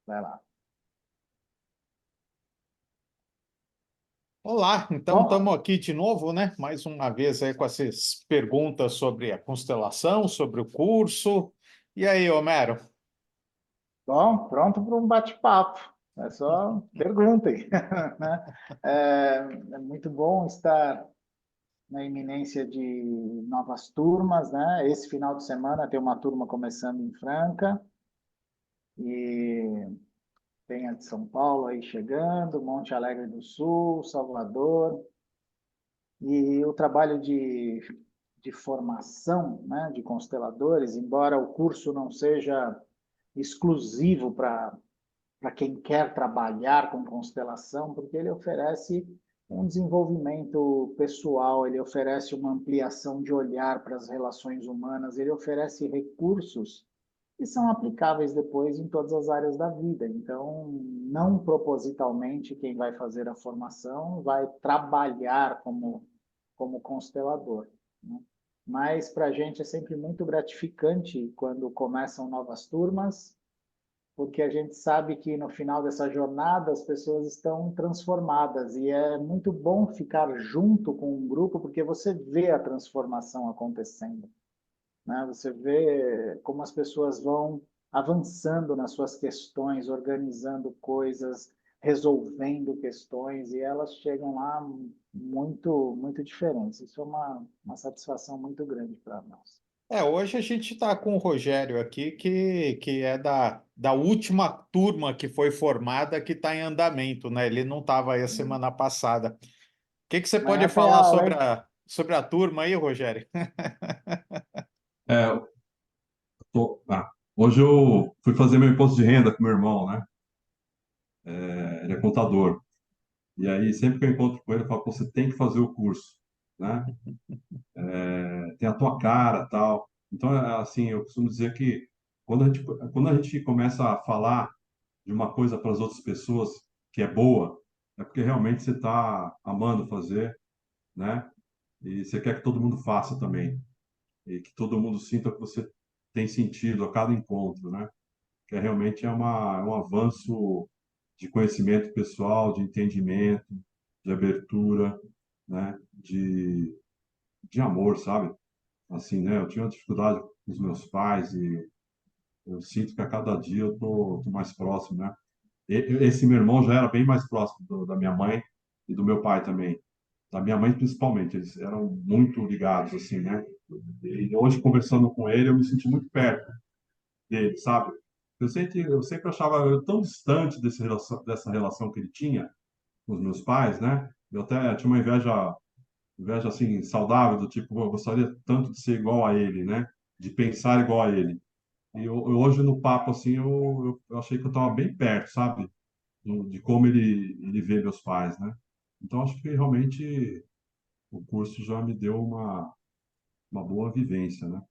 Vai lá. Olá, então Bom, estamos aqui de novo, né? Mais uma vez aí com essas perguntas sobre a constelação, sobre o curso. E aí, Homero? bom, pronto para um bate-papo. É só perguntem, né? É muito bom estar na iminência de novas turmas, né? Esse final de semana tem uma turma começando em Franca e tem a de São Paulo aí chegando, Monte Alegre do Sul, Salvador. E o trabalho de formação, né, de consteladores, embora o curso não seja exclusivo para quem quer trabalhar com constelação, porque ele oferece um desenvolvimento pessoal, ele oferece uma ampliação de olhar para as relações humanas, ele oferece recursos que são aplicáveis depois em todas as áreas da vida. Então, não propositalmente quem vai fazer a formação vai trabalhar como constelador, né? Mas para a gente é sempre muito gratificante quando começam novas turmas, porque a gente sabe que no final dessa jornada as pessoas estão transformadas e é muito bom ficar junto com um grupo porque você vê a transformação acontecendo, né? Você vê como as pessoas vão avançando nas suas questões, organizando coisas, resolvendo questões e elas chegam lá muito diferentes. Isso é uma satisfação muito grande para nós. Hoje a gente está com o Rogério aqui, que é da última turma que foi formada, que está em andamento, né? Ele não estava aí a semana passada. O que você pode Amanhã tem falar aula, hein? sobre a turma aí, Rogério? É, hoje eu fui fazer meu imposto de renda com meu irmão, né? Ele é contador. E aí, sempre que eu encontro com ele, eu falo, "Pô, você tem que fazer o curso, né? Tem a tua cara, tal." Então, assim, eu costumo dizer que quando a gente começa a falar de uma coisa para as outras pessoas que é boa, é porque realmente você está amando fazer, né? E você quer que todo mundo faça também. E que todo mundo sinta que você tem sentido a cada encontro, né? Que realmente é um avanço de conhecimento pessoal, de entendimento, de abertura, né? De amor, sabe? Assim, né? Eu tinha uma dificuldade com os meus pais e eu sinto que a cada dia eu tô mais próximo, né? Esse meu irmão já era bem mais próximo da minha mãe e do meu pai também. Da minha mãe, principalmente. Eles eram muito ligados, assim, né? E hoje, conversando com ele, eu me senti muito perto dele, sabe? Eu sempre achava eu tão distante dessa relação que ele tinha com os meus pais, né? Eu até tinha uma inveja assim saudável do tipo, "Pô, eu gostaria tanto de ser igual a ele, né? De pensar igual a ele." E hoje no papo assim eu achei que eu estava bem perto, sabe? De como ele vê meus pais, né? Então acho que realmente o curso já me deu uma boa vivência, né?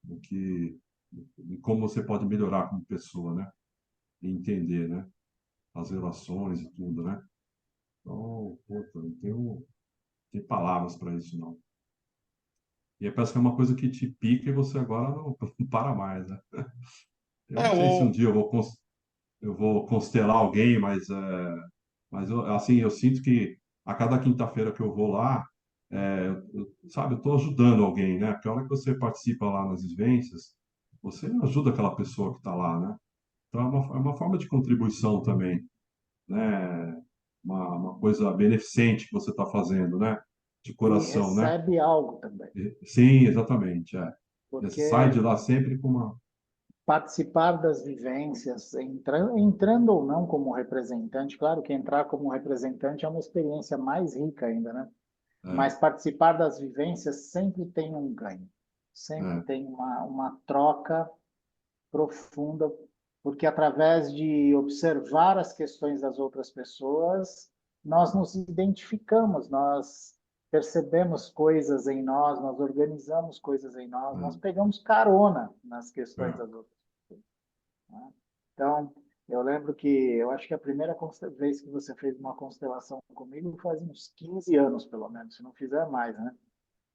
Do que de como você pode melhorar como pessoa, né? E entender, né? As relações e tudo, né? Então, puta, não tem palavras para isso, não. E aí parece que é uma coisa que te pica e você agora não, não para mais, né? Eu É, não sei se um o, dia eu vou constelar alguém, mas assim, eu sinto que a cada quinta-feira que eu vou lá, sabe, eu estou ajudando alguém, né? Porque a hora que você participa lá nas vivências, você ajuda aquela pessoa que está lá, né? Então é uma forma de contribuição também, né? Uma coisa beneficente que você está fazendo, né? De E coração, né? recebe algo também, Sim, exatamente. É. Você sai de porque lá sempre com uma. participar das vivências, entrando ou não como representante, claro que entrar como representante é uma experiência mais rica ainda, né? É, Mas participar das vivências sempre tem um ganho, sempre é, tem uma troca profunda, porque através de observar as questões das outras pessoas, nós nos identificamos, nós percebemos coisas em nós, nós organizamos coisas em nós, nós é, pegamos carona nas questões é. das outras pessoas, né? Então, eu lembro que eu acho que a primeira vez que você fez uma constelação comigo faz uns 15 anos, pelo menos, se não fizer mais, né?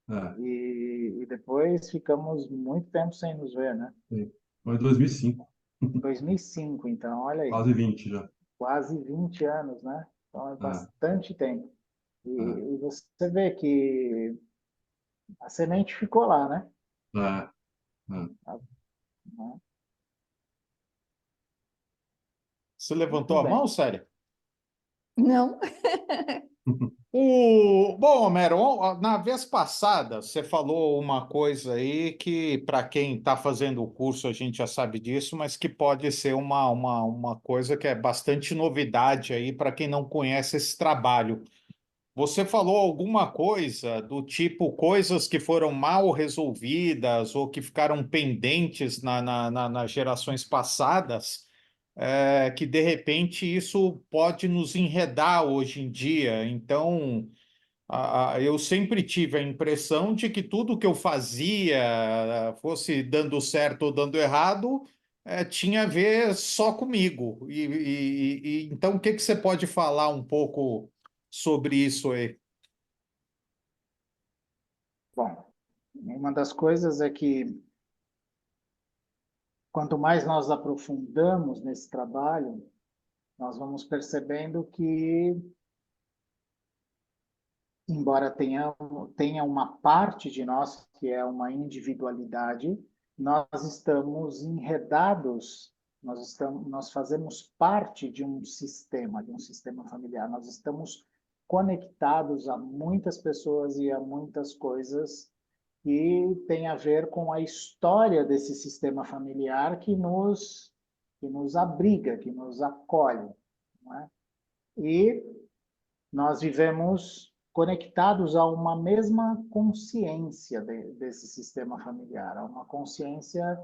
É, E depois ficamos muito tempo sem nos ver, né? sim. Foi em 2005. 2005, então, olha aí, Quase 20 já. quase 20 anos, né? Então é É, bastante tempo. é, E você vê que a semente ficou lá, né? é, é. Né? Você Muito levantou a mão, bem. Sério? Não, Bom, Homero, na vez passada você falou uma coisa aí que, para quem está fazendo o curso, a gente já sabe disso, mas que pode ser uma coisa que é bastante novidade aí para quem não conhece esse trabalho. Você falou alguma coisa do tipo coisas que foram mal resolvidas ou que ficaram pendentes nas gerações passadas, que de repente isso pode nos enredar hoje em dia. Então, eu sempre tive a impressão de que tudo que eu fazia, fosse dando certo ou dando errado, tinha a ver só comigo. Então, o que que você pode falar um pouco sobre isso aí? Bom, uma das coisas é que quanto mais nós aprofundamos nesse trabalho, nós vamos percebendo que, embora tenha uma parte de nós que é uma individualidade, nós estamos enredados, nós fazemos parte de um sistema familiar. Nós estamos conectados a muitas pessoas e a muitas coisas que tem a ver com a história desse sistema familiar que nos abriga, que nos acolhe. Não é? E nós vivemos conectados a uma mesma consciência desse sistema familiar, a uma consciência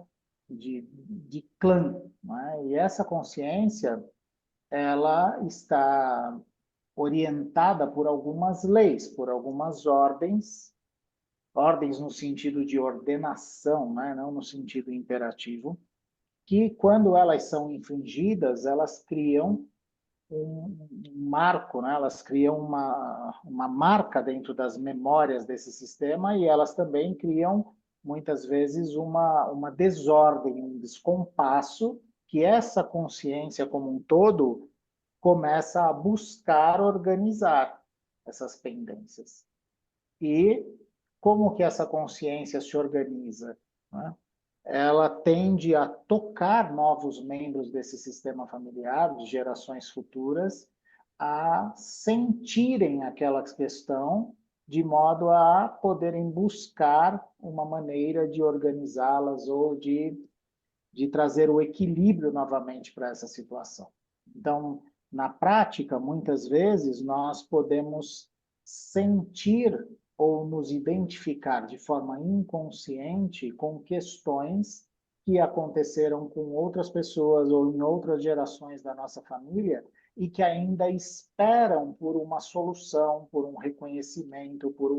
de clã. Não é? E essa consciência, ela está orientada por algumas leis, por algumas ordens no sentido de ordenação, né? Não no sentido imperativo, que quando elas são infringidas, elas criam um marco, né? Elas criam uma marca dentro das memórias desse sistema e elas também criam, muitas vezes, uma desordem, um descompasso que essa consciência como um todo começa a buscar organizar essas pendências. E como que essa consciência se organiza? Né? Ela tende a tocar novos membros desse sistema familiar, de gerações futuras, a sentirem aquela questão de modo a poderem buscar uma maneira de organizá-las ou de trazer o equilíbrio novamente para essa situação. Então, na prática, muitas vezes, nós podemos sentir ou nos identificar de forma inconsciente com questões que aconteceram com outras pessoas ou em outras gerações da nossa família e que ainda esperam por uma solução, por um reconhecimento, por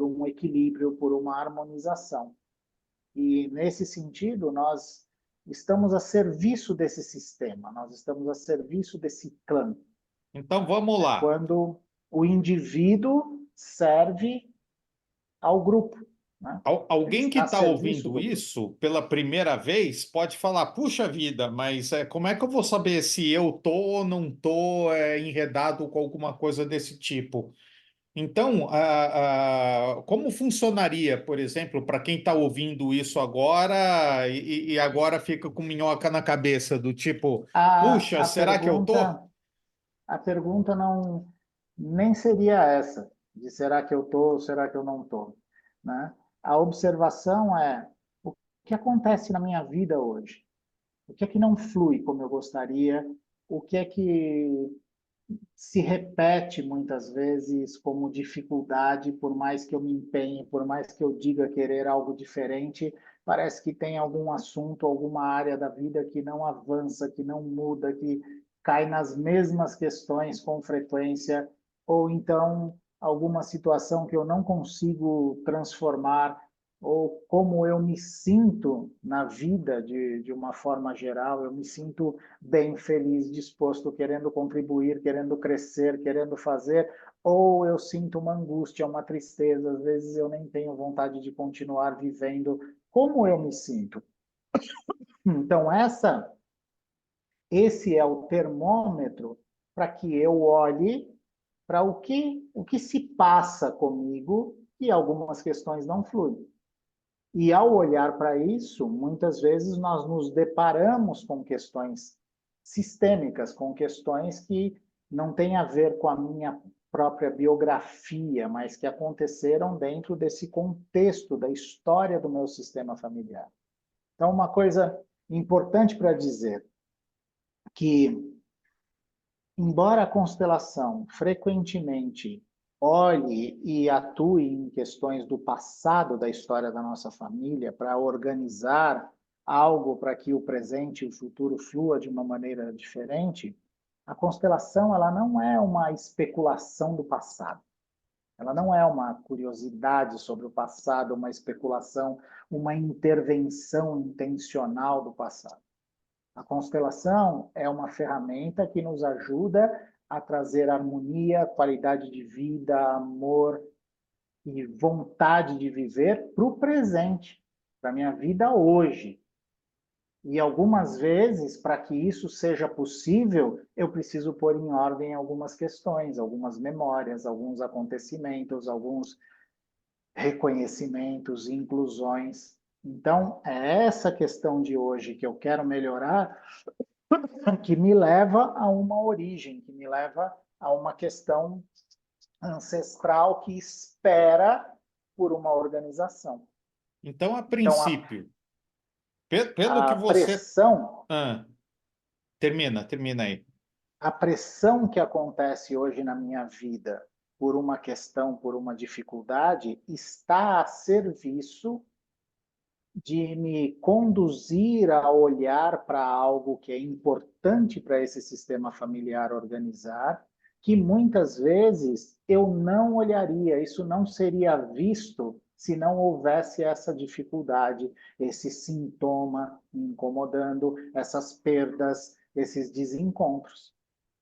um equilíbrio, por uma harmonização. E, nesse sentido, nós estamos a serviço desse sistema, nós estamos a serviço desse clã. Então vamos É lá. quando o indivíduo serve ao grupo, né? Ele Alguém que está a está serviço ouvindo do grupo. isso pela primeira vez pode falar: puxa vida, mas como é que eu vou saber se eu tô ou não tô enredado com alguma coisa desse tipo? Então, como funcionaria, por exemplo, para quem está ouvindo isso agora e agora fica com minhoca na cabeça, do tipo, puxa, A, a será que eu tô? pergunta, a pergunta não nem seria essa, de será que eu estou ou será que eu não estou, né? A observação é o que acontece na minha vida hoje. O que é que não flui como eu gostaria? O que é que se repete muitas vezes como dificuldade, por mais que eu me empenhe, por mais que eu diga querer algo diferente, parece que tem algum assunto, alguma área da vida que não avança, que não muda, que cai nas mesmas questões com frequência, ou então alguma situação que eu não consigo transformar, ou como eu me sinto na vida de uma forma geral, eu me sinto bem, feliz, disposto, querendo contribuir, querendo crescer, querendo fazer, ou eu sinto uma angústia, uma tristeza, às vezes eu nem tenho vontade de continuar vivendo. Como eu me sinto? Então, esse é o termômetro para que eu olhe para o que se passa comigo e algumas questões não fluem. E ao olhar para isso, muitas vezes nós nos deparamos com questões sistêmicas, com questões que não têm a ver com a minha própria biografia, mas que aconteceram dentro desse contexto da história do meu sistema familiar. Então, uma coisa importante para dizer que, embora a constelação frequentemente olhe e atue em questões do passado da história da nossa família para organizar algo para que o presente e o futuro flua de uma maneira diferente, a constelação ela não é uma especulação do passado. Ela não é uma curiosidade sobre o passado, uma especulação, uma intervenção intencional do passado. A constelação é uma ferramenta que nos ajuda a trazer harmonia, qualidade de vida, amor e vontade de viver para o presente, para a minha vida hoje. E algumas vezes, para que isso seja possível, eu preciso pôr em ordem algumas questões, algumas memórias, alguns acontecimentos, alguns reconhecimentos, inclusões. Então, é essa questão de hoje que eu quero melhorar, que me leva a uma origem, que me leva a uma questão ancestral que espera por uma organização. Então, a Então, princípio, pelo que a você... pressão, Ah, termina aí. a pressão que acontece hoje na minha vida por uma questão, por uma dificuldade, está a serviço de me conduzir a olhar para algo que é importante para esse sistema familiar organizar, que muitas vezes eu não olharia, isso não seria visto se não houvesse essa dificuldade, esse sintoma me incomodando, essas perdas, esses desencontros.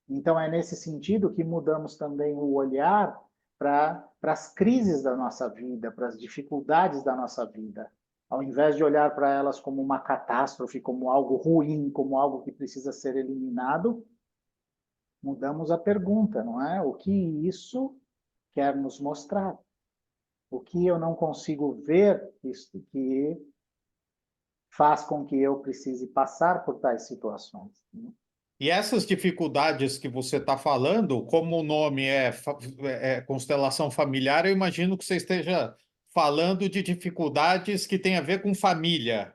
Então, é nesse sentido que mudamos também o olhar para as crises da nossa vida, para as dificuldades da nossa vida. Ao invés de olhar para elas como uma catástrofe, como algo ruim, como algo que precisa ser eliminado, mudamos a pergunta, não é? O que isso quer nos mostrar? O que eu não consigo ver, isto que faz com que eu precise passar por tais situações. E essas dificuldades que você está falando, como o nome é constelação familiar, eu imagino que você esteja falando de dificuldades que têm a ver com família.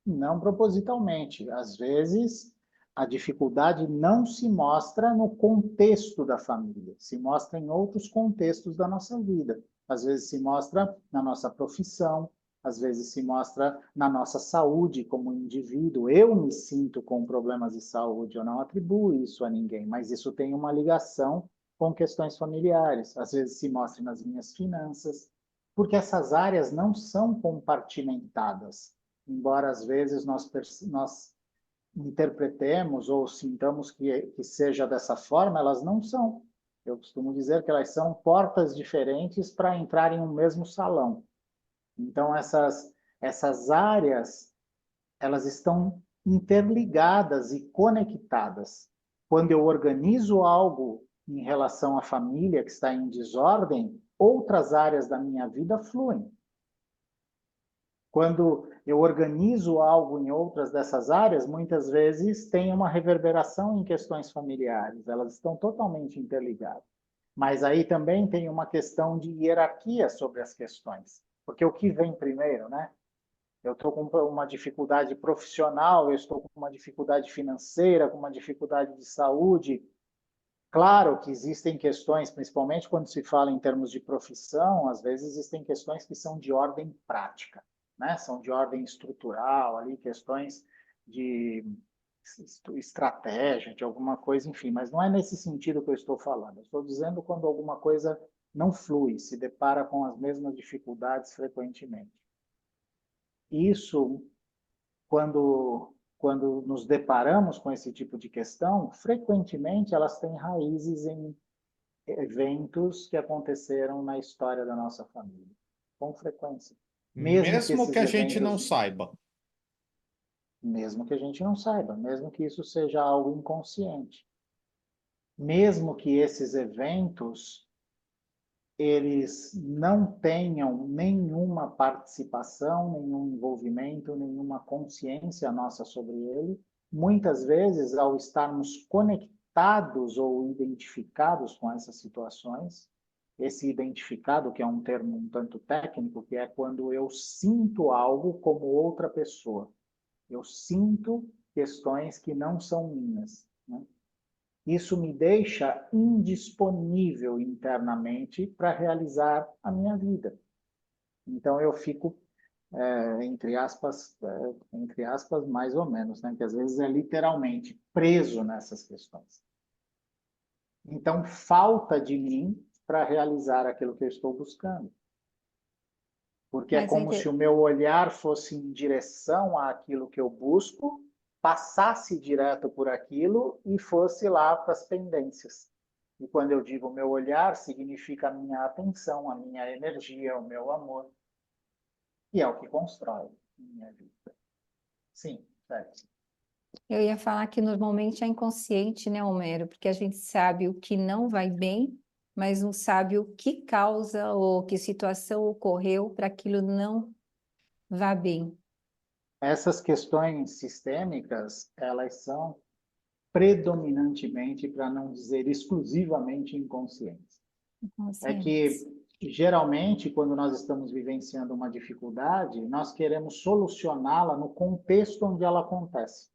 Não propositalmente. Às vezes, a dificuldade não se mostra no contexto da família, se mostra em outros contextos da nossa vida. Às vezes se mostra na nossa profissão, às vezes se mostra na nossa saúde como indivíduo. Eu me sinto com problemas de saúde, eu não atribuo isso a ninguém, mas isso tem uma ligação com questões familiares. Às vezes se mostra nas minhas finanças, porque essas áreas não são compartimentadas, embora às vezes nós interpretemos ou sintamos que seja dessa forma, elas não são. Eu costumo dizer que elas são portas diferentes para entrar em um mesmo salão. Então, essas áreas, elas estão interligadas e conectadas. Quando eu organizo algo em relação à família que está em desordem, outras áreas da minha vida fluem. Quando eu organizo algo em outras dessas áreas, muitas vezes tem uma reverberação em questões familiares, elas estão totalmente interligadas. Mas aí também tem uma questão de hierarquia sobre as questões, porque o que vem primeiro, né? Eu estou com uma dificuldade profissional, eu estou com uma dificuldade financeira, com uma dificuldade de saúde. Claro que existem questões, principalmente quando se fala em termos de profissão, às vezes existem questões que são de ordem prática, né? São de ordem estrutural, ali questões de estratégia, de alguma coisa, enfim, mas não é nesse sentido que eu estou falando. Eu estou dizendo quando alguma coisa não flui, se depara com as mesmas dificuldades frequentemente. Isso, quando nos deparamos com esse tipo de questão, frequentemente elas têm raízes em eventos que aconteceram na história da nossa família, com frequência. Mesmo que Mesmo que esses a gente não eventos, saiba. mesmo que a gente não saiba, mesmo que isso seja algo inconsciente. Mesmo que esses eventos eles não tenham nenhuma participação, nenhum envolvimento, nenhuma consciência nossa sobre ele, muitas vezes, ao estarmos conectados ou identificados com essas situações, esse identificado, que é um termo um tanto técnico, que é quando eu sinto algo como outra pessoa. Eu sinto questões que não são minhas, né? Isso me deixa indisponível internamente para realizar a minha vida. Então eu fico, entre aspas, mais ou menos, né? Que às vezes é literalmente preso nessas questões. Então falta de mim para realizar aquilo que eu estou buscando. Porque é Mas como se o meu olhar fosse em direção àquilo que eu busco, passasse direto por aquilo e fosse lá para as pendências. E quando eu digo meu olhar, significa a minha atenção, a minha energia, o meu amor. E é o que constrói a minha vida. Sim, certo. eu ia falar que normalmente é inconsciente, né, Homero? Porque a gente sabe o que não vai bem, mas não sabe o que causa ou que situação ocorreu para aquilo não vá bem. Essas questões sistêmicas, elas são predominantemente, para não dizer exclusivamente, inconscientes. É Inconscientes. que, geralmente, quando nós estamos vivenciando uma dificuldade, nós queremos solucioná-la no contexto onde ela acontece.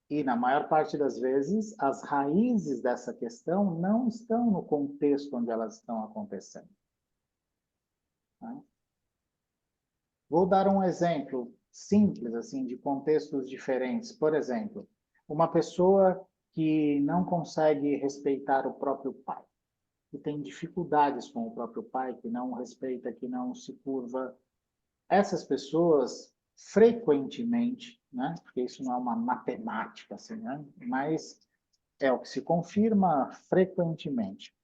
E, na maior parte das vezes, as raízes dessa questão não estão no contexto onde elas estão acontecendo. Tá? Vou dar um exemplo simples, assim, de contextos diferentes. Por exemplo, uma pessoa que não consegue respeitar o próprio pai, que tem dificuldades com o próprio pai, que não respeita, que não se curva. Essas pessoas, frequentemente, né, porque isso não é uma matemática, assim, né, mas é o que se confirma frequentemente,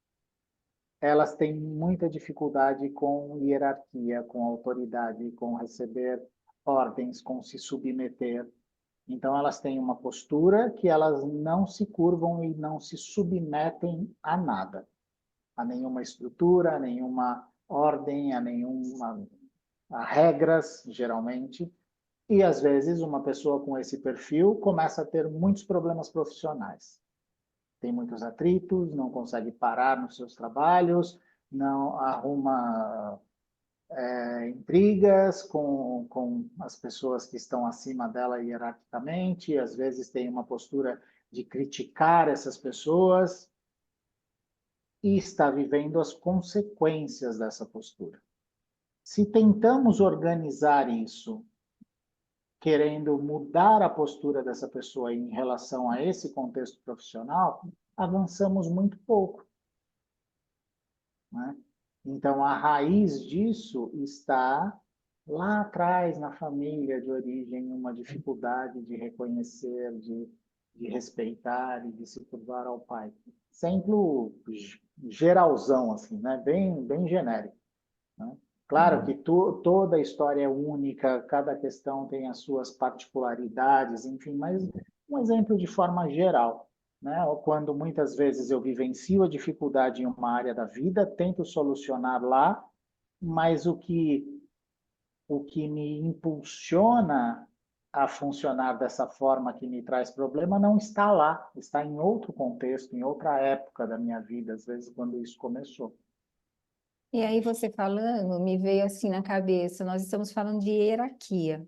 elas têm muita dificuldade com hierarquia, com autoridade, com receber ordens, com se submeter. Então, elas têm uma postura que elas não se curvam e não se submetem a nada, a nenhuma estrutura, a nenhuma ordem, a regras, geralmente. E, às vezes, uma pessoa com esse perfil começa a ter muitos problemas profissionais. Tem muitos atritos, não consegue parar nos seus trabalhos, não arruma intrigas com as pessoas que estão acima dela hierarquicamente, às vezes tem uma postura de criticar essas pessoas e está vivendo as consequências dessa postura. Se tentamos organizar isso, querendo mudar a postura dessa pessoa em relação a esse contexto profissional, avançamos muito pouco, né? Então, a raiz disso está lá atrás, na família de origem, uma dificuldade de reconhecer, de respeitar e de se curvar ao pai. Exemplo geralzão, assim, né? Bem genérico, né? Claro que toda a história é única, cada questão tem as suas particularidades, enfim, mas um exemplo de forma geral, né? Quando muitas vezes eu vivencio a dificuldade em uma área da vida, tento solucionar lá, mas o que me impulsiona a funcionar dessa forma que me traz problema não está lá, está em outro contexto, em outra época da minha vida, às vezes quando isso começou. E aí você falando, me veio assim na cabeça, nós estamos falando de hierarquia,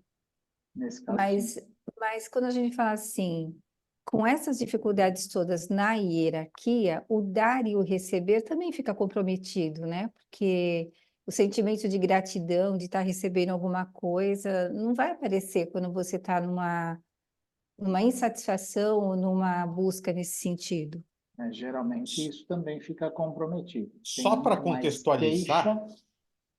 Nesse caso, sim. mas quando a gente fala assim, com essas dificuldades todas na hierarquia, o dar e o receber também fica comprometido, né? Porque o sentimento de gratidão, de estar recebendo alguma coisa, não vai aparecer quando você está numa insatisfação ou numa busca nesse sentido. Geralmente isso também fica comprometido. Tem Só para muito mais contextualizar, queixa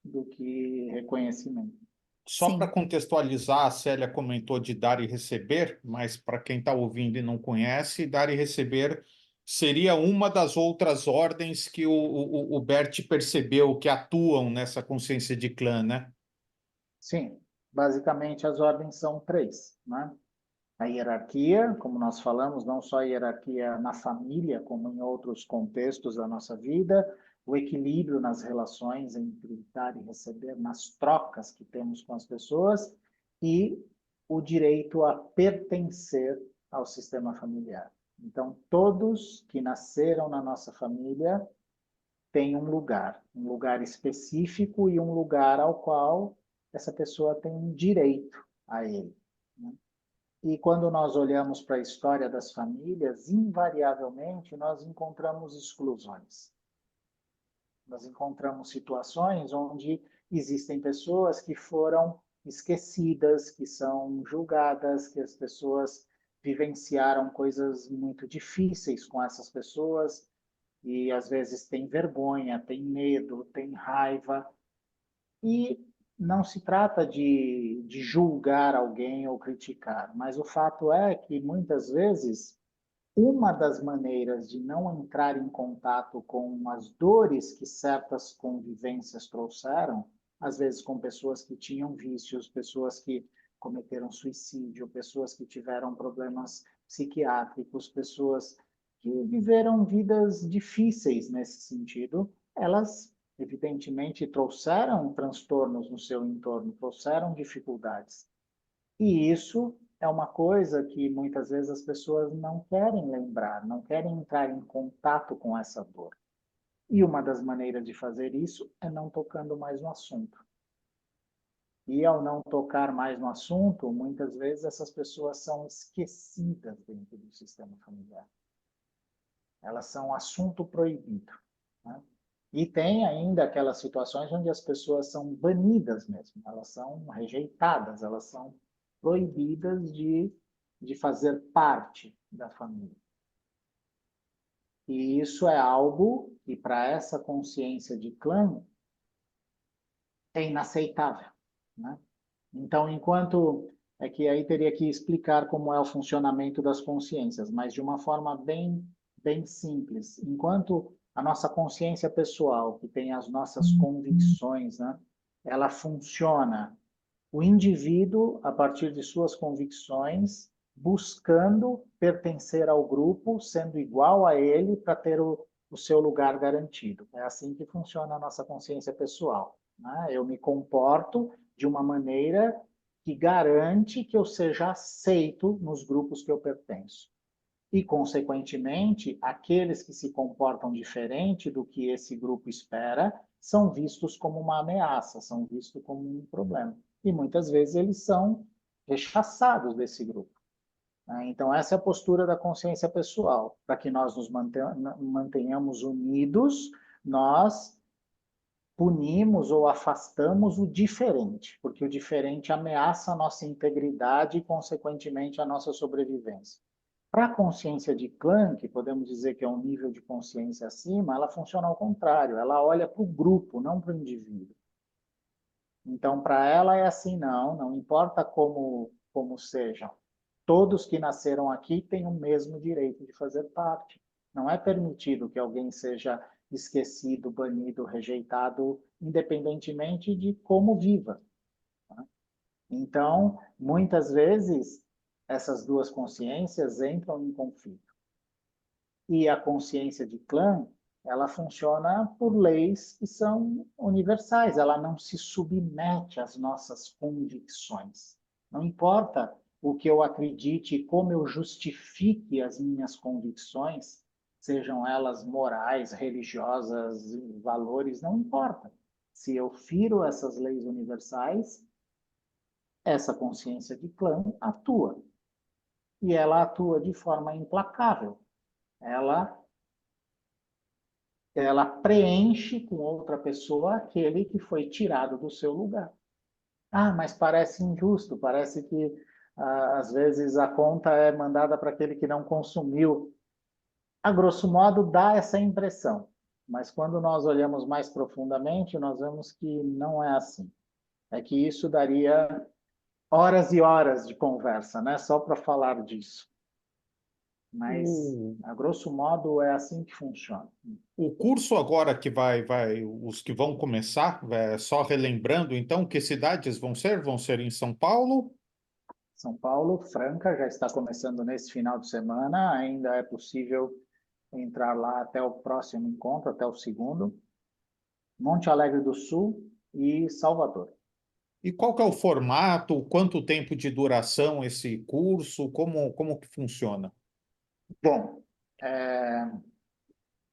do que reconhecimento. só para Sim. contextualizar, a Célia comentou de dar e receber, mas para quem está ouvindo e não conhece, dar e receber seria uma das outras ordens que o Bert percebeu que atuam nessa consciência de clã, né? Sim, Basicamente, as ordens são três, né? A hierarquia, como nós falamos, não só a hierarquia na família, como em outros contextos da nossa vida, o equilíbrio nas relações entre dar e receber, nas trocas que temos com as pessoas, e o direito a pertencer ao sistema familiar. Então, todos que nasceram na nossa família têm um lugar específico e um lugar ao qual essa pessoa tem um direito a ele, né? E quando nós olhamos para a história das famílias, invariavelmente nós encontramos exclusões. Nós encontramos situações onde existem pessoas que foram esquecidas, que são julgadas, que as pessoas vivenciaram coisas muito difíceis com essas pessoas e às vezes tem vergonha, tem medo, tem raiva. E não se trata de julgar alguém ou criticar, mas o fato é que muitas vezes uma das maneiras de não entrar em contato com as dores que certas convivências trouxeram, às vezes com pessoas que tinham vícios, pessoas que cometeram suicídio, pessoas que tiveram problemas psiquiátricos, pessoas que viveram vidas difíceis nesse sentido, elas evidentemente trouxeram transtornos no seu entorno, trouxeram dificuldades. E isso é uma coisa que muitas vezes as pessoas não querem lembrar, não querem entrar em contato com essa dor. E uma das maneiras de fazer isso é não tocando mais no assunto. E ao não tocar mais no assunto, muitas vezes essas pessoas são esquecidas dentro do sistema familiar. Elas são assunto proibido, né? E tem ainda aquelas situações onde as pessoas são banidas mesmo, elas são rejeitadas, elas são proibidas de fazer parte da família. E isso é algo que, para essa consciência de clã, é inaceitável, né? Então, enquanto... É que aí teria que explicar como é o funcionamento das consciências, mas de uma forma bem simples. Enquanto a nossa consciência pessoal, que tem as nossas convicções, né, ela funciona, o indivíduo, a partir de suas convicções, buscando pertencer ao grupo, sendo igual a ele, para ter o seu lugar garantido. É assim que funciona a nossa consciência pessoal, né? Eu me comporto de uma maneira que garante que eu seja aceito nos grupos que eu pertenço. E, consequentemente, aqueles que se comportam diferente do que esse grupo espera são vistos como uma ameaça, são vistos como um problema. E muitas vezes eles são rechaçados desse grupo. Então, essa é a postura da consciência pessoal. Para que nós nos mantenhamos unidos, nós punimos ou afastamos o diferente, porque o diferente ameaça a nossa integridade e, consequentemente, a nossa sobrevivência. Para a consciência de clã, que podemos dizer que é um nível de consciência acima, ela funciona ao contrário, ela olha para o grupo, não para o indivíduo. Então, para ela é assim, não importa como sejam. Todos que nasceram aqui têm o mesmo direito de fazer parte. Não é permitido que alguém seja esquecido, banido, rejeitado, independentemente de como viva. Então, muitas vezes, essas duas consciências entram em conflito. E a consciência de clã, ela funciona por leis que são universais, ela não se submete às nossas convicções. Não importa o que eu acredite e como eu justifique as minhas convicções, sejam elas morais, religiosas, valores, não importa. Se eu firo essas leis universais, essa consciência de clã atua. E ela atua de forma implacável. Ela preenche com outra pessoa aquele que foi tirado do seu lugar. Ah, mas parece injusto, parece que às vezes a conta é mandada para aquele que não consumiu. A grosso modo dá essa impressão, mas quando nós olhamos mais profundamente, nós vemos que não é assim. É que isso daria horas e horas de conversa, né? Só para falar disso. Mas, O, a grosso modo, é assim que funciona. o curso agora que os que vão começar, só relembrando, então, que cidades vão ser? Vão ser em São Paulo? São Paulo, Franca, já está começando nesse final de semana. Ainda é possível entrar lá até o próximo encontro, até o segundo. Monte Alegre do Sul e Salvador. E qual que é o formato? Quanto tempo de duração esse curso? Como que funciona? Bom, é,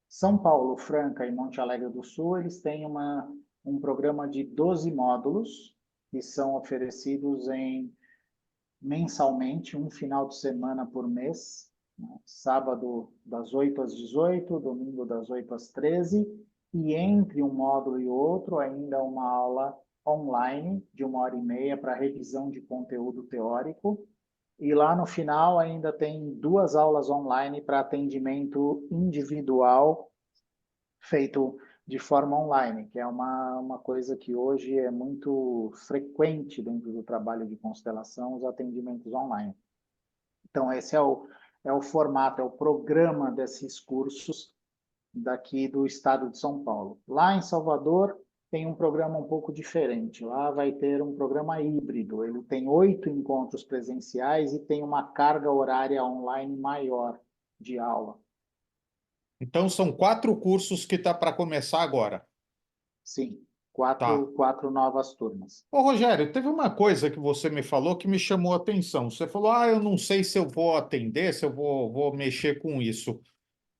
São Paulo, Franca e Monte Alegre do Sul, eles têm um programa de 12 módulos que são oferecidos mensalmente, um final de semana por mês, né? Sábado das 8 às 18, domingo das 8 às 13, e entre um módulo e outro, ainda uma aula online de 1h30 para revisão de conteúdo teórico. E lá no final ainda tem 2 aulas online para atendimento individual feito de forma online, que é uma coisa que hoje é muito frequente dentro do trabalho de constelação, os atendimentos online. Então, esse é o formato, é o programa desses cursos daqui do estado de São Paulo. Lá em Salvador, tem um programa um pouco diferente. Lá vai ter um programa híbrido. Ele tem 8 encontros presenciais e tem uma carga horária online maior de aula. Então, são 4 cursos que está para começar agora. Sim, Tá. quatro novas turmas. Ô, Rogério, teve uma coisa que você me falou que me chamou a atenção. Você falou, eu não sei se eu vou atender, se eu vou mexer com isso.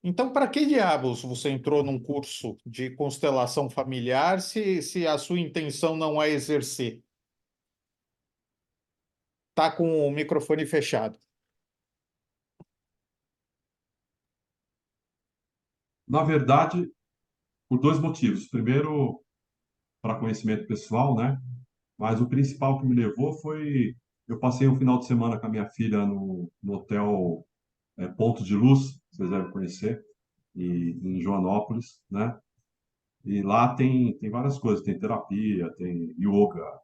Então, para que diabos você entrou num curso de constelação familiar se a sua intenção não é exercer? Tá com o microfone fechado. Na verdade, por dois motivos. Primeiro, para conhecimento pessoal, né? Mas o principal que me levou foi... Eu passei um final de semana com a minha filha no hotel Ponto de Luz, vocês devem conhecer, em Joanópolis, né? E lá tem várias coisas, tem terapia, tem yoga,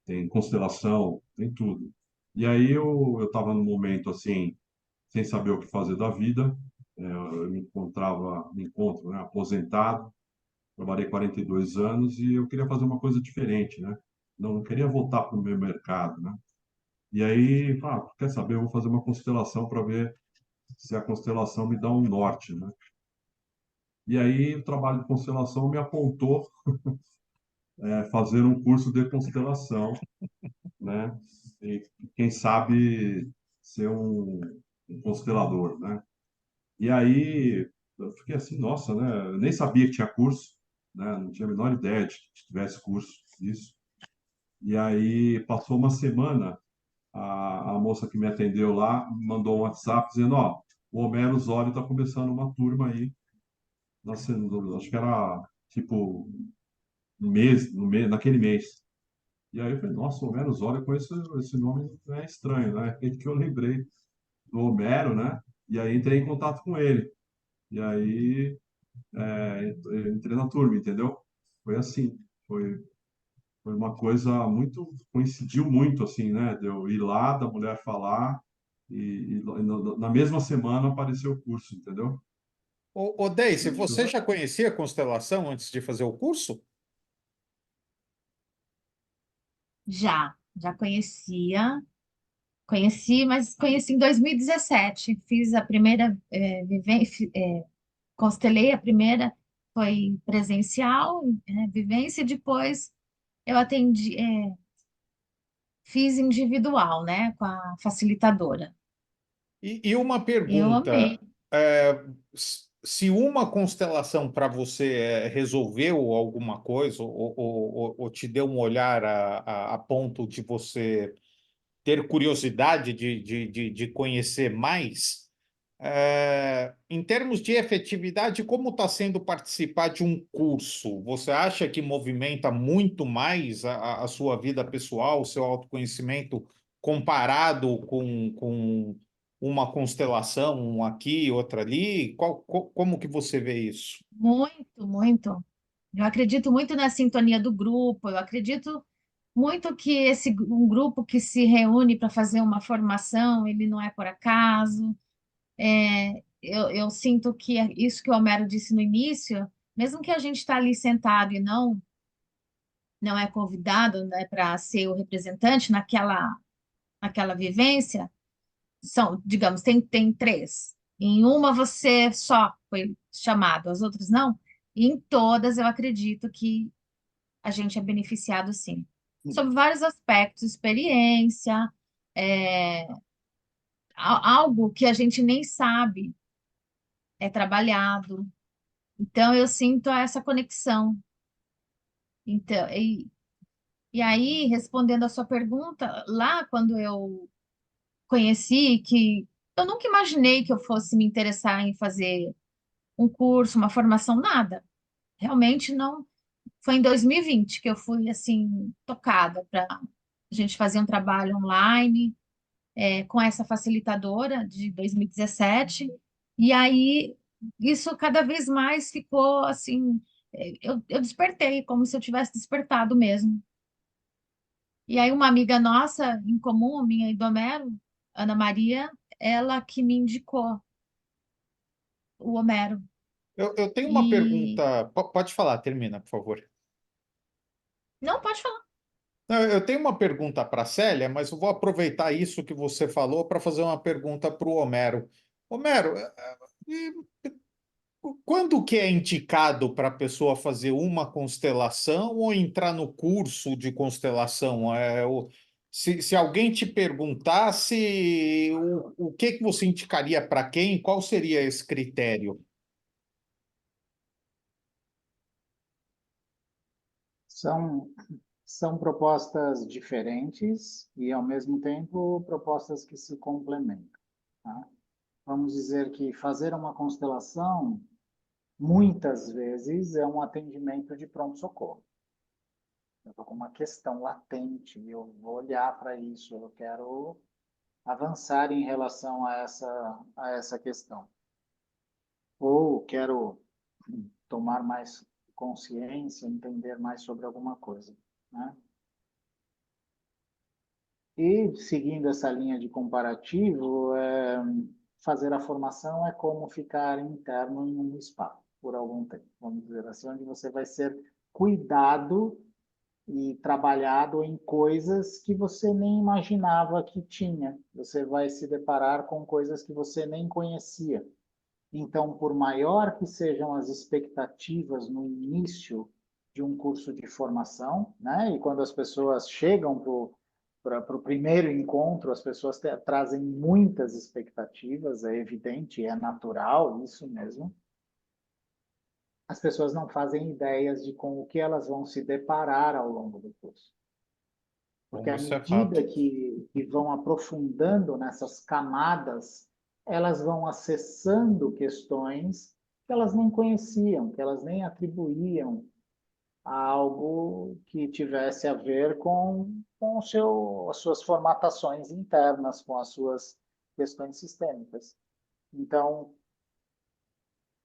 tem constelação, tem tudo. E aí eu estava num momento assim, sem saber o que fazer da vida, eu me encontro, né, aposentado, trabalhei 42 anos e eu queria fazer uma coisa diferente, né? Não queria voltar para o meu mercado, né? E aí, quer saber, eu vou fazer uma constelação para ver se a constelação me dá um norte, né? E aí o trabalho de constelação me apontou fazer um curso de constelação, né? E quem sabe ser um constelador, né? E aí eu fiquei assim, nossa, né? Eu nem sabia que tinha curso, né? Não tinha a menor ideia de que tivesse curso disso. E aí passou uma semana, a moça que me atendeu lá me mandou um WhatsApp dizendo, ó, o Homero Zório está começando uma turma aí, acho que era tipo naquele mês. E aí eu falei, nossa, Homero Zório, eu conheço esse nome, não é estranho, né? É que eu lembrei do Homero, né? E aí entrei em contato com ele. E aí eu entrei na turma, entendeu? Foi assim, foi uma coisa muito, coincidiu muito, assim, né? De eu ir lá, da mulher falar, na mesma semana apareceu o curso, entendeu? Ô, Deise, você Isso. já conhecia constelação antes de fazer o curso? Já conhecia, conheci, mas conheci em 2017. Fiz a primeira vivência, constelei a primeira, foi presencial, vivência, e depois eu atendi, fiz individual, né, com a facilitadora. E uma Eu amei. pergunta, se uma constelação para você resolveu alguma coisa ou te deu um olhar a ponto de você ter curiosidade de conhecer mais, em termos de efetividade, como está sendo participar de um curso? Você acha que movimenta muito mais a sua vida pessoal, o seu autoconhecimento, comparado com uma constelação, um aqui, outra ali? Como que você vê isso? Muito, muito. Eu acredito muito na sintonia do grupo, eu acredito muito que um grupo que se reúne para fazer uma formação, ele não é por acaso. Eu sinto que é isso que o Homero disse no início, mesmo que a gente está ali sentado e não é convidado, né, para ser o representante naquela vivência, são, digamos, tem três. Em uma você só foi chamado, as outras não. E em todas eu acredito que a gente é beneficiado sim. Sobre vários aspectos, experiência, é, algo que a gente nem sabe é trabalhado. Então eu sinto essa conexão. Então, e aí, respondendo a sua pergunta, lá quando eu conheci, que eu nunca imaginei que eu fosse me interessar em fazer um curso, uma formação, nada. Realmente não. Foi em 2020 que eu fui assim tocada para a gente fazer um trabalho online com essa facilitadora de 2017. E aí isso cada vez mais ficou assim. Eu despertei, como se eu tivesse despertado mesmo. E aí uma amiga nossa em comum, minha e do Homero, Ana Maria, ela que me indicou o Homero. Eu tenho uma E pergunta. Pode falar, termina, por favor. não pode falar. Não, eu tenho uma pergunta para a Célia, mas eu vou aproveitar isso que você falou para fazer uma pergunta para o Homero. Homero, quando que é indicado para a pessoa fazer uma constelação ou entrar no curso de constelação? Se alguém te perguntasse o que que você indicaria para quem, qual seria esse critério? São, são propostas diferentes e, ao mesmo tempo, propostas que se complementam, tá? Vamos dizer que fazer uma constelação, muitas vezes, é um atendimento de pronto-socorro. Eu estou com uma questão latente, eu vou olhar para isso, eu quero avançar em relação a essa questão. Ou quero tomar mais consciência, entender mais sobre alguma coisa, né? E, seguindo essa linha de comparativo, fazer a formação é como ficar interno em um spa por algum tempo, vamos dizer assim, onde você vai ser cuidado e trabalhado em coisas que você nem imaginava que tinha. Você vai se deparar com coisas que você nem conhecia. Então, por maior que sejam as expectativas no início de um curso de formação, né? E quando as pessoas chegam para o primeiro encontro, as pessoas trazem muitas expectativas, é evidente, é natural, isso mesmo. As pessoas não fazem ideias de com o que elas vão se deparar ao longo do curso. Porque Bom, à isso é fato. medida que vão aprofundando nessas camadas, elas vão acessando questões que elas nem conheciam, que elas nem atribuíam a algo que tivesse a ver com as suas formatações internas, com as suas questões sistêmicas. Então,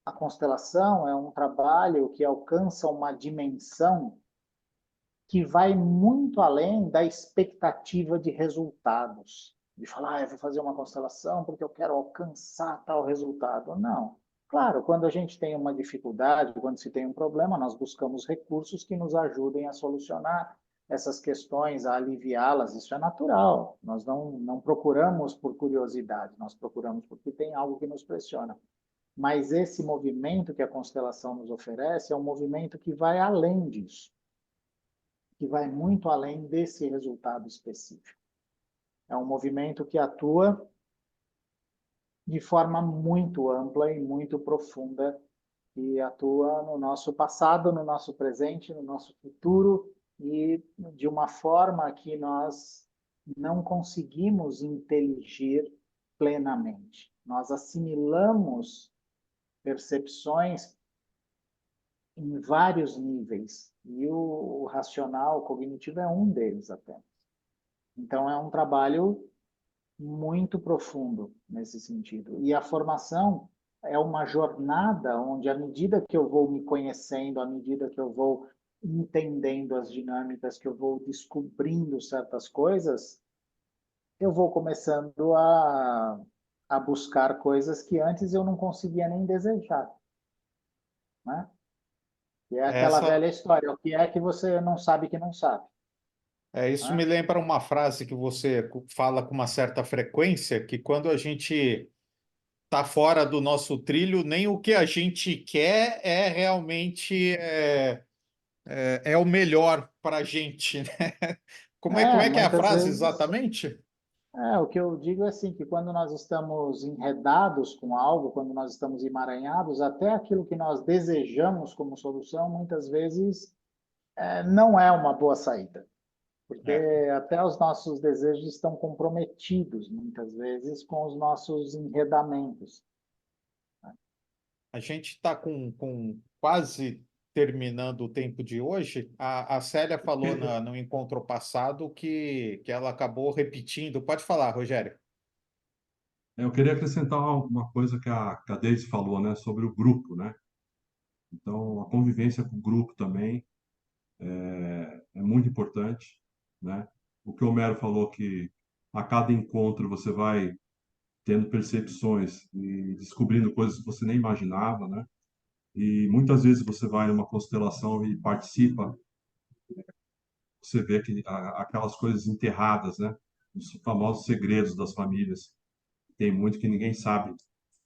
a constelação é um trabalho que alcança uma dimensão que vai muito além da expectativa de resultados. De falar, eu vou fazer uma constelação porque eu quero alcançar tal resultado. Não. Claro, quando a gente tem uma dificuldade, quando se tem um problema, nós buscamos recursos que nos ajudem a solucionar essas questões, a aliviá-las. Isso é natural. Nós não procuramos por curiosidade, nós procuramos porque tem algo que nos pressiona. Mas esse movimento que a constelação nos oferece é um movimento que vai além disso, que vai muito além desse resultado específico. É um movimento que atua de forma muito ampla e muito profunda, e atua no nosso passado, no nosso presente, no nosso futuro, e de uma forma que nós não conseguimos inteligir plenamente. Nós assimilamos percepções em vários níveis, e o racional, o cognitivo é um deles apenas. Então, é um trabalho muito profundo nesse sentido. E a formação é uma jornada onde, à medida que eu vou me conhecendo, à medida que eu vou entendendo as dinâmicas, que eu vou descobrindo certas coisas, eu vou começando a a buscar coisas que antes eu não conseguia nem desejar, né? E é aquela Essa, velha história, o que é que você não sabe que não sabe, isso né? me lembra uma frase que você fala com uma certa frequência, que quando a gente está fora do nosso trilho, nem o que a gente quer é realmente é o melhor para a gente, né? Como é que é a Muitas frase vezes, exatamente? o que eu digo é assim, que quando nós estamos enredados com algo, quando nós estamos emaranhados, até aquilo que nós desejamos como solução, muitas vezes não é uma boa saída, porque É, até os nossos desejos estão comprometidos, muitas vezes, com os nossos enredamentos. a gente está com quase terminando o tempo de hoje. A Célia falou no encontro passado que ela acabou repetindo. Pode falar, Rogério. Eu queria acrescentar uma coisa que a Deise falou, né, sobre o grupo, né? Então, a convivência com o grupo também é muito importante, né? O que o Homero falou que a cada encontro você vai tendo percepções e descobrindo coisas que você nem imaginava, né? E muitas vezes você vai numa constelação e participa, você vê aquelas coisas enterradas, né? Os famosos segredos das famílias. Tem muito que ninguém sabe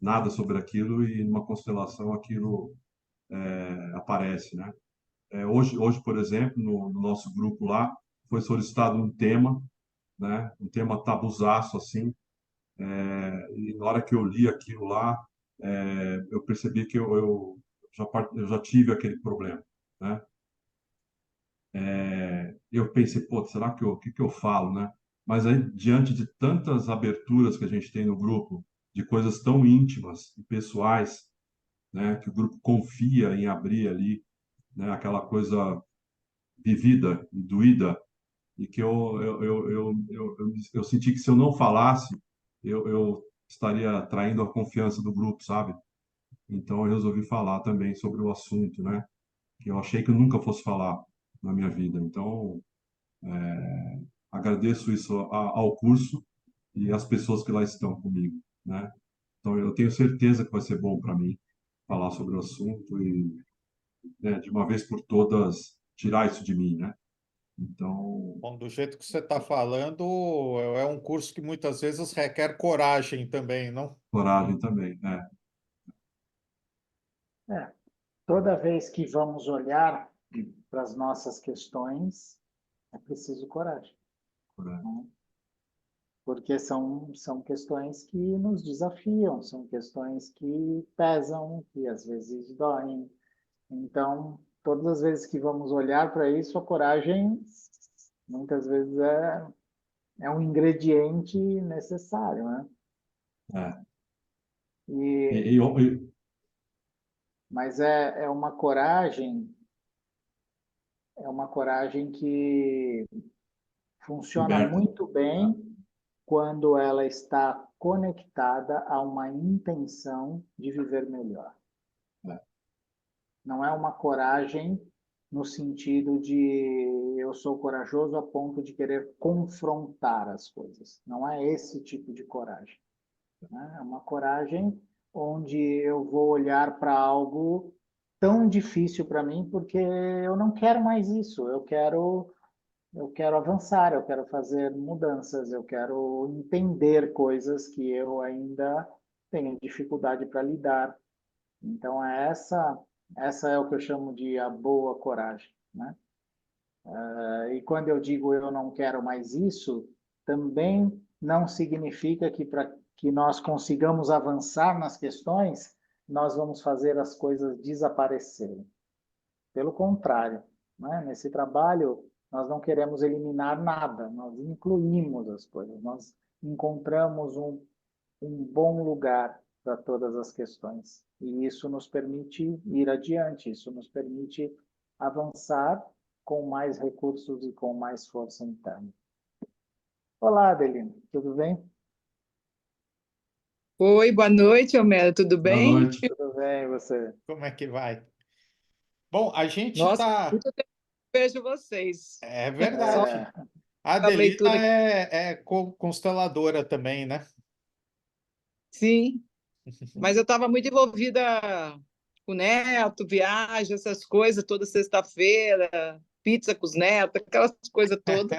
nada sobre aquilo e numa constelação aquilo aparece, né? Hoje, por exemplo, no nosso grupo lá, foi solicitado um tema, né? Um tema tabuzaço, assim, e na hora que eu li aquilo lá, eu percebi que eu já tive aquele problema, né? Eu pensei, pô, será que eu falo, né? Mas aí, diante de tantas aberturas que a gente tem no grupo, de coisas tão íntimas e pessoais, né? Que o grupo confia em abrir ali, né? Aquela coisa vivida e doída, e que eu senti que se eu não falasse, eu estaria traindo a confiança do grupo, sabe? Então eu resolvi falar também sobre o assunto, né? Que eu achei que eu nunca fosse falar na minha vida. Então, agradeço isso ao curso e às pessoas que lá estão comigo, né? Então eu tenho certeza que vai ser bom para mim falar sobre o assunto e, né, de uma vez por todas tirar isso de mim, né? Então, Bom, do jeito que você está falando, é um curso que muitas vezes requer coragem também, não? coragem também, né? É, toda vez que vamos olhar para as nossas questões, é preciso coragem, Coragem. né? Porque são questões que nos desafiam, são questões que pesam, que às vezes doem. Então, todas as vezes que vamos olhar para isso, a coragem muitas vezes é um ingrediente necessário, né? É. E, E mas é uma coragem que funciona liberta. muito bem quando ela está conectada a uma intenção de viver melhor. É. Não é uma coragem no sentido de eu sou corajoso a ponto de querer confrontar as coisas. Não é esse tipo de coragem, né? É uma coragem onde eu vou olhar para algo tão difícil para mim porque eu não quero mais isso. Eu quero avançar, eu quero fazer mudanças, eu quero entender coisas que eu ainda tenho dificuldade para lidar. Então, essa é o que eu chamo de a boa coragem, né? E quando eu digo eu não quero mais isso, também não significa que para que nós consigamos avançar nas questões, nós vamos fazer as coisas desaparecerem. Pelo contrário, né? Nesse trabalho, nós não queremos eliminar nada, nós incluímos as coisas, nós encontramos um bom lugar para todas as questões. E isso nos permite ir adiante, isso nos permite avançar com mais recursos e com mais força interna. Olá, Adelina, tudo bem? Oi, boa noite, Homero, tudo Boa bem? noite. Tudo bem, e você? Como é que vai? Bom, a gente Nossa, está. muito tempo que eu vejo vocês. É Só verdade. É, A a Adelina leitura. é consteladora também, né? Sim, mas eu estava muito envolvida com neto, viagem, essas coisas, toda sexta-feira, pizza com os netos, aquelas coisas todas.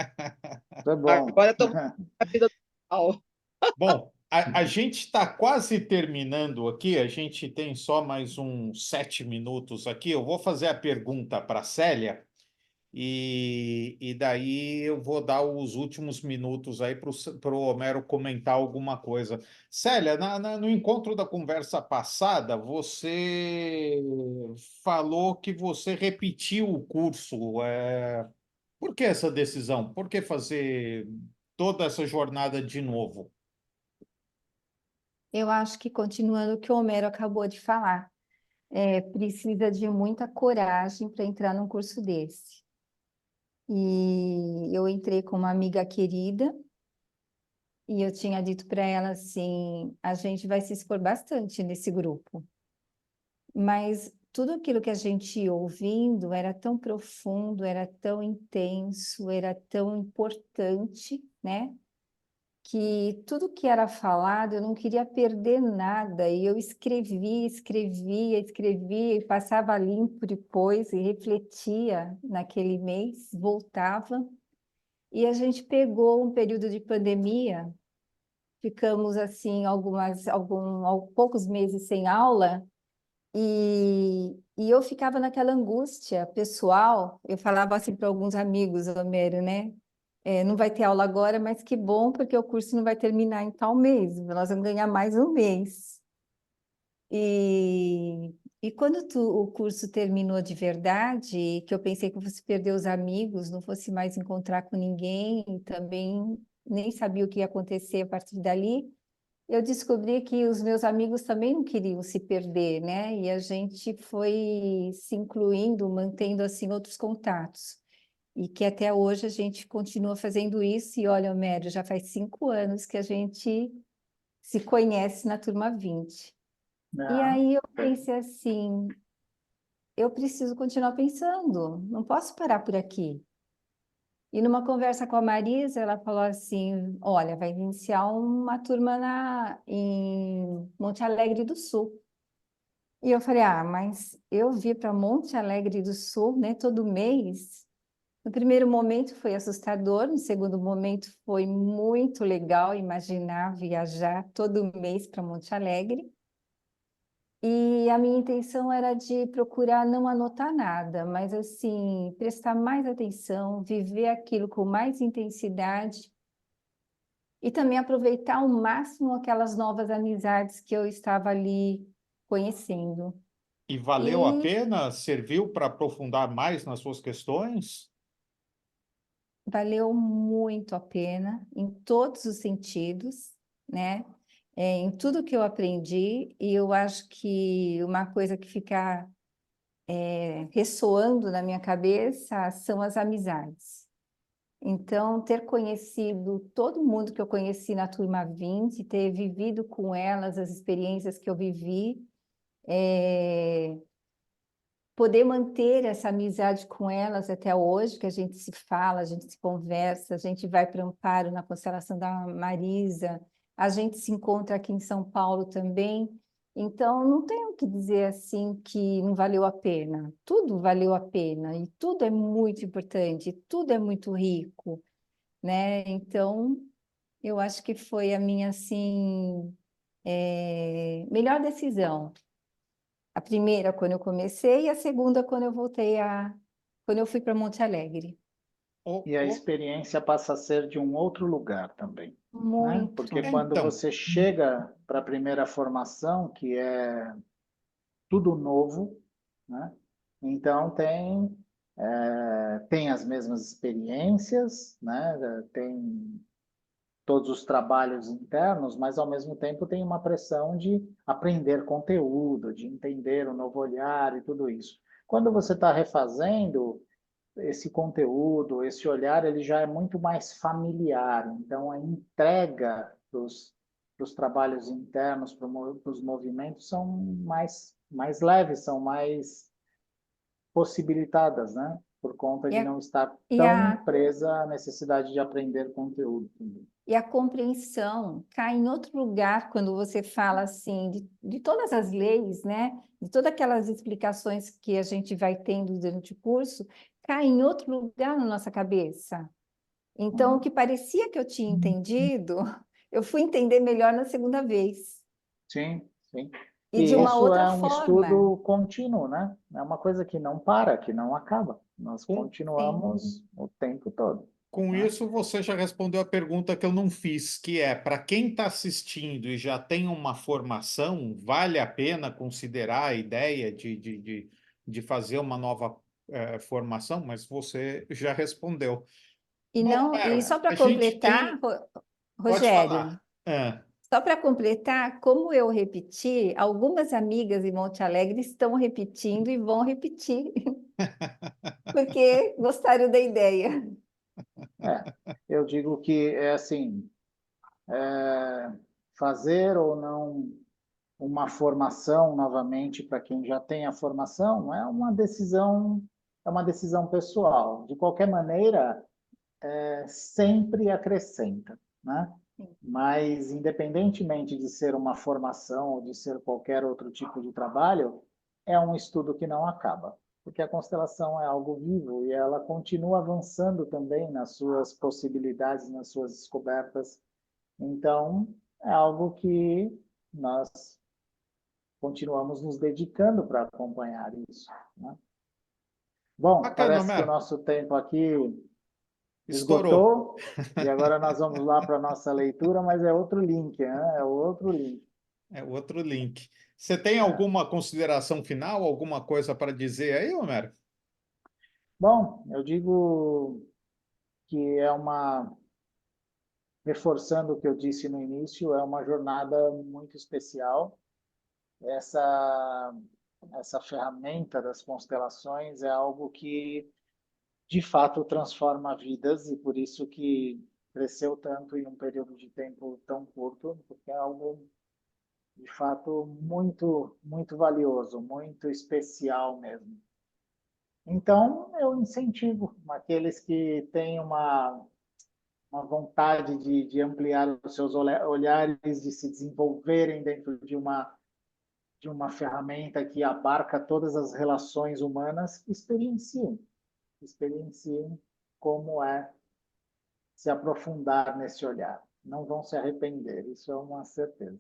Foi bom. Agora estou na vida normal. Bom, a gente está quase terminando aqui, a gente tem só mais uns 7 minutos aqui. Eu vou fazer a pergunta para a Célia e daí eu vou dar os últimos minutos aí para o Homero comentar alguma coisa. Célia, no encontro da conversa passada, você falou que você repetiu o curso. Por que essa decisão? Por que fazer toda essa jornada de novo? Eu acho que, continuando o que o Homero acabou de falar, precisa de muita coragem para entrar num curso desse. E eu entrei com uma amiga querida e eu tinha dito para ela assim, a gente vai se expor bastante nesse grupo. Mas tudo aquilo que a gente ia ouvindo era tão profundo, era tão intenso, era tão importante, né? Que tudo que era falado eu não queria perder nada, e eu escrevia, e passava limpo depois, e refletia naquele mês, voltava, e a gente pegou um período de pandemia, ficamos assim poucos meses sem aula, e eu ficava naquela angústia pessoal, eu falava assim para alguns amigos, Homero, né? Não vai ter aula agora, mas que bom, porque o curso não vai terminar em tal mês, nós vamos ganhar mais um mês. E quando o curso terminou de verdade, que eu pensei que eu fosse perder os amigos, não fosse mais encontrar com ninguém, e também nem sabia o que ia acontecer a partir dali, eu descobri que os meus amigos também não queriam se perder, né? E a gente foi se incluindo, mantendo assim outros contatos. E que até hoje a gente continua fazendo isso. E olha, Homero, já faz 5 anos que a gente se conhece na turma 20. E Não, aí eu pensei assim, eu preciso continuar pensando, não posso parar por aqui. E numa conversa com a Marisa, ela falou assim, olha, vai iniciar uma turma em Monte Alegre do Sul. E eu falei, mas eu vir para Monte Alegre do Sul, né, todo mês. No primeiro momento foi assustador, no segundo momento foi muito legal imaginar viajar todo mês para Monte Alegre. E a minha intenção era de procurar não anotar nada, mas assim, prestar mais atenção, viver aquilo com mais intensidade e também aproveitar ao máximo aquelas novas amizades que eu estava ali conhecendo. E valeu a E pena? Serviu para aprofundar mais nas suas questões? valeu muito a pena, em todos os sentidos, né? Em tudo que eu aprendi, e eu acho que uma coisa que fica ressoando na minha cabeça são as amizades. Então, ter conhecido todo mundo que eu conheci na turma 20, ter vivido com elas as experiências que eu vivi, poder manter essa amizade com elas até hoje, que a gente se fala, a gente se conversa, a gente vai para Amparo na constelação da Marisa, a gente se encontra aqui em São Paulo também. Então, não tenho o que dizer assim que não valeu a pena. Tudo valeu a pena e tudo é muito importante, tudo é muito rico, né? Então, eu acho que foi a minha assim melhor decisão. A primeira quando eu comecei e a segunda quando eu fui para Monte Alegre. O- e a o- experiência passa a ser de um outro lugar também, né? Porque Muito. quando Então, você chega para a primeira formação, que é tudo novo, né? Então tem as mesmas experiências, né? Tem todos os trabalhos internos, mas ao mesmo tempo tem uma pressão de aprender conteúdo, de entender o novo olhar e tudo isso. Quando você está refazendo esse conteúdo, esse olhar, ele já é muito mais familiar. Então, a entrega dos trabalhos internos para os movimentos são mais leves, são mais possibilitadas, né? Por conta E de a, não estar e tão a, presa à necessidade de aprender conteúdo. E a compreensão cai em outro lugar quando você fala assim de todas as leis, né? De todas aquelas explicações que a gente vai tendo durante o curso, cai em outro lugar na nossa cabeça. Então, o que parecia que eu tinha entendido, eu fui entender melhor na segunda vez. Sim, sim. E E de uma isso outra é um forma. estudo contínuo, né? É uma coisa que não para, que não acaba. Nós Com, continuamos o tempo todo, com né? isso, você já respondeu a pergunta que eu não fiz, que é, para quem está assistindo e já tem uma formação, vale a pena considerar a ideia de fazer uma nova formação? Mas você já respondeu. E Bom, não, e Romero, só para a gente completar, tem... Pode Rogério, falar. Ah, só para completar, como eu repeti, algumas amigas em Monte Alegre estão repetindo e vão repetir, porque gostaram da ideia. É, eu digo que é assim, fazer ou não uma formação novamente para quem já tem a formação é uma decisão pessoal. De qualquer maneira, sempre acrescenta, né? Mas, independentemente de ser uma formação ou de ser qualquer outro tipo de trabalho, é um estudo que não acaba, porque a constelação é algo vivo e ela continua avançando também nas suas possibilidades, nas suas descobertas. Então, é algo que nós continuamos nos dedicando para acompanhar isso, né? Bom, bacana, parece que o Romero. nosso tempo aqui Estourou. esgotou e agora nós vamos lá para a nossa leitura, mas é outro link, né? É outro link. É outro link. Você tem alguma consideração final, alguma coisa para dizer aí, Romero? Bom, eu digo que reforçando o que eu disse no início, é uma jornada muito especial. Essa, essa ferramenta das constelações é algo que, de fato, transforma vidas e por isso que cresceu tanto em um período de tempo tão curto, porque é algo, de fato, muito valioso, muito especial mesmo. Então, eu incentivo aqueles que têm uma vontade de ampliar os seus olhares, de se desenvolverem dentro de uma ferramenta que abarca todas as relações humanas, experienciem como é se aprofundar nesse olhar. Não vão se arrepender, isso é uma certeza.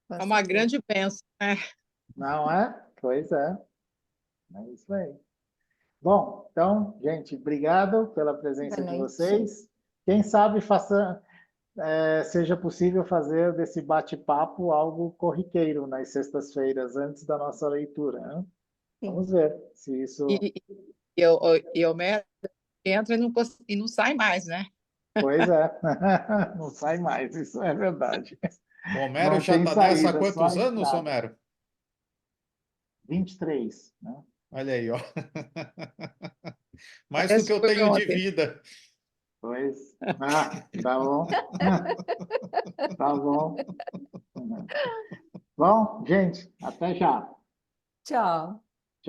Com É uma certeza. grande bênção, né? Não é? Pois é isso aí. Bom, então, gente, obrigado pela presença Boa de noite. vocês. Quem sabe seja possível fazer desse bate-papo algo corriqueiro nas sextas-feiras, antes da nossa leitura, né? Sim. Vamos ver se isso. E, e o Homero entra e não sai mais, né? Pois é, não sai mais, isso é verdade. O Homero Não já tem está nessa há saída, só quantos a anos, entrada. Homero? 23, né? Olha aí, ó. Mais do que Parece que eu foi tenho de ontem. vida. Pois. Ah, tá bom. Tá bom. Bom, gente, até já. Tchau.